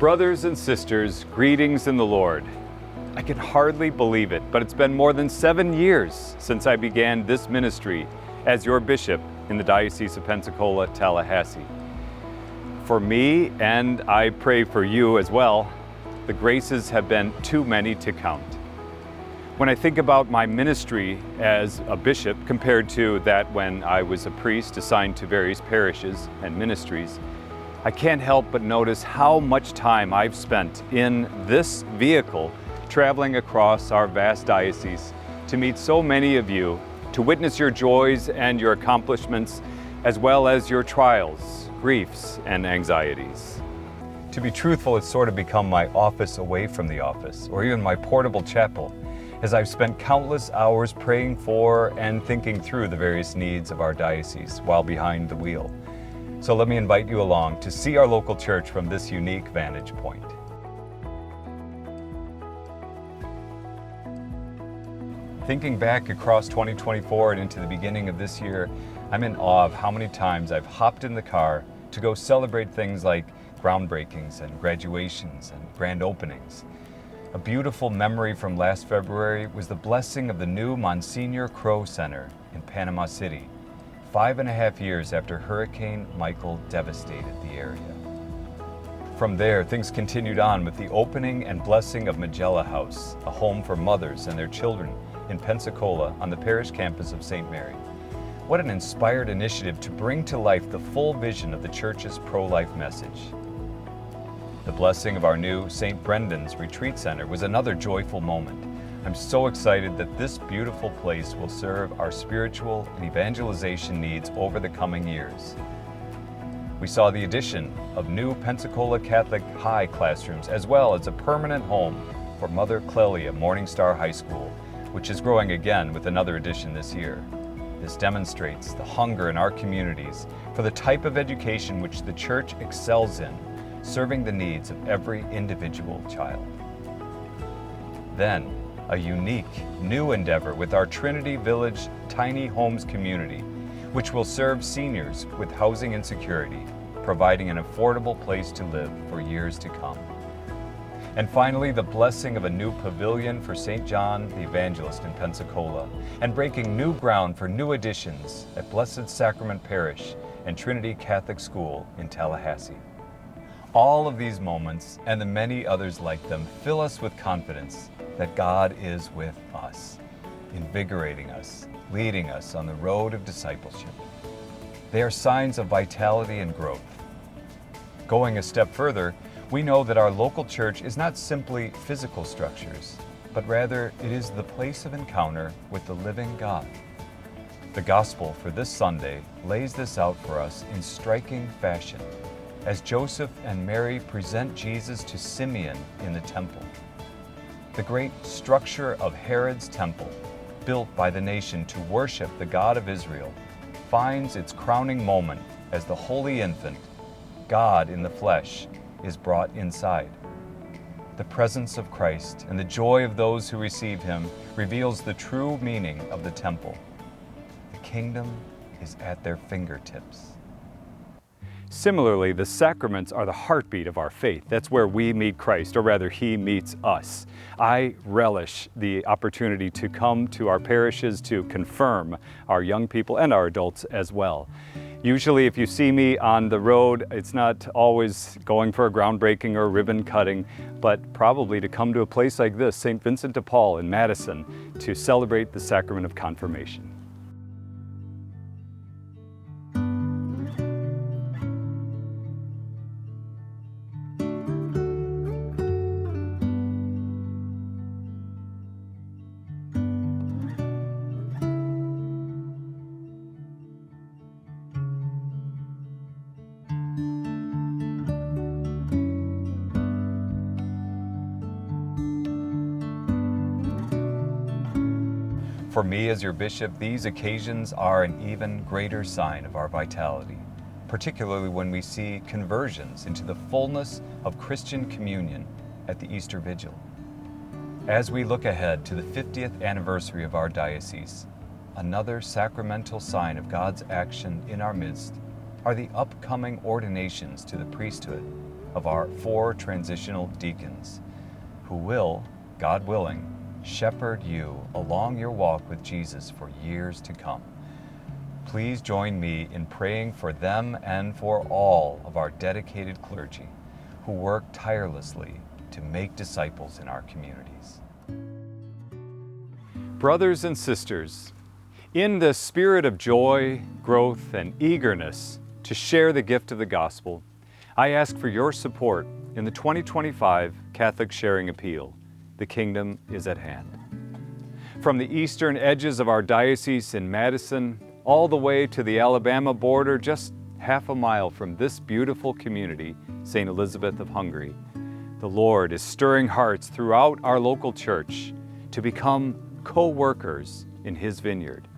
Brothers and sisters, greetings in the Lord. I can hardly believe it, but it's been more than 7 years since I began this ministry as your bishop in the Diocese of Pensacola-Tallahassee. For me, and I pray for you as well, the graces have been too many to count. When I think about my ministry as a bishop compared to that when I was a priest assigned to various parishes and ministries, I can't help but notice how much time I've spent in this vehicle traveling across our vast diocese to meet so many of you, to witness your joys and your accomplishments, as well as your trials, griefs, and anxieties. To be truthful, it's sort of become my office away from the office, or even my portable chapel, as I've spent countless hours praying for and thinking through the various needs of our diocese while behind the wheel. So let me invite you along to see our local church from this unique vantage point. Thinking back across 2024 and into the beginning of this year, I'm in awe of how many times I've hopped in the car to go celebrate things like groundbreakings and graduations and grand openings. A beautiful memory from last February was the blessing of the new Monsignor Crow Center in Panama City, 5.5 years after Hurricane Michael devastated the area. From there, things continued on with the opening and blessing of Magella House, a home for mothers and their children in Pensacola on the parish campus of St. Mary. What an inspired initiative to bring to life the full vision of the Church's pro-life message. The blessing of our new St. Brendan's Retreat Center was another joyful moment. I'm so excited that this beautiful place will serve our spiritual and evangelization needs over the coming years. We saw the addition of new Pensacola Catholic High classrooms, as well as a permanent home for Mother Clelia Morning Star High School, which is growing again with another addition this year. This demonstrates the hunger in our communities for the type of education which the Church excels in, serving the needs of every individual child. Then, a unique new endeavor with our Trinity Village Tiny Homes community, which will serve seniors with housing insecurity, providing an affordable place to live for years to come. And finally, the blessing of a new pavilion for St. John the Evangelist in Pensacola, and breaking new ground for new additions at Blessed Sacrament Parish and Trinity Catholic School in Tallahassee. All of these moments, and the many others like them, fill us with confidence that God is with us, invigorating us, leading us on the road of discipleship. They are signs of vitality and growth. Going a step further, we know that our local church is not simply physical structures, but rather it is the place of encounter with the living God. The gospel for this Sunday lays this out for us in striking fashion, as Joseph and Mary present Jesus to Simeon in the temple. The great structure of Herod's temple, built by the nation to worship the God of Israel, finds its crowning moment as the holy infant, God in the flesh, is brought inside. The presence of Christ and the joy of those who receive him reveals the true meaning of the temple. The kingdom is at their fingertips. Similarly, the sacraments are the heartbeat of our faith. That's where we meet Christ, or rather, he meets us. I relish the opportunity to come to our parishes to confirm our young people and our adults as well. Usually, if you see me on the road, it's not always going for a groundbreaking or ribbon cutting, but probably to come to a place like this, St. Vincent de Paul in Madison, to celebrate the sacrament of confirmation. For me as your bishop, these occasions are an even greater sign of our vitality, particularly when we see conversions into the fullness of Christian communion at the Easter Vigil. As we look ahead to the 50th anniversary of our diocese, another sacramental sign of God's action in our midst are the upcoming ordinations to the priesthood of our 4 transitional deacons, who will, God willing, shepherd you along your walk with Jesus for years to come. Please join me in praying for them and for all of our dedicated clergy who work tirelessly to make disciples in our communities. Brothers and sisters, in the spirit of joy, growth, and eagerness to share the gift of the gospel, I ask for your support in the 2025 Catholic Sharing Appeal, The Kingdom is at Hand. From the eastern edges of our diocese in Madison, all the way to the Alabama border, just half a mile from this beautiful community, St. Elizabeth of Hungary, the Lord is stirring hearts throughout our local church to become co-workers in His vineyard.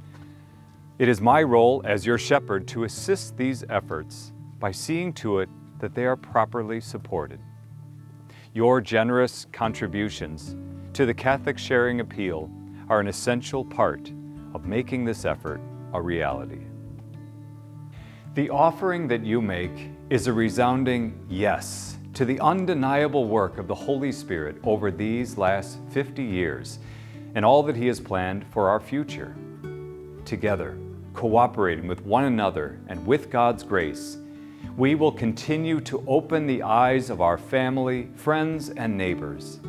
It is my role as your shepherd to assist these efforts by seeing to it that they are properly supported. Your generous contributions to the Catholic Sharing Appeal are an essential part of making this effort a reality. The offering that you make is a resounding yes to the undeniable work of the Holy Spirit over these last 50 years and all that He has planned for our future. Together, cooperating with one another and with God's grace, we will continue to open the eyes of our family, friends, and neighbors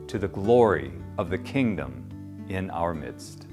to the glory of the kingdom in our midst.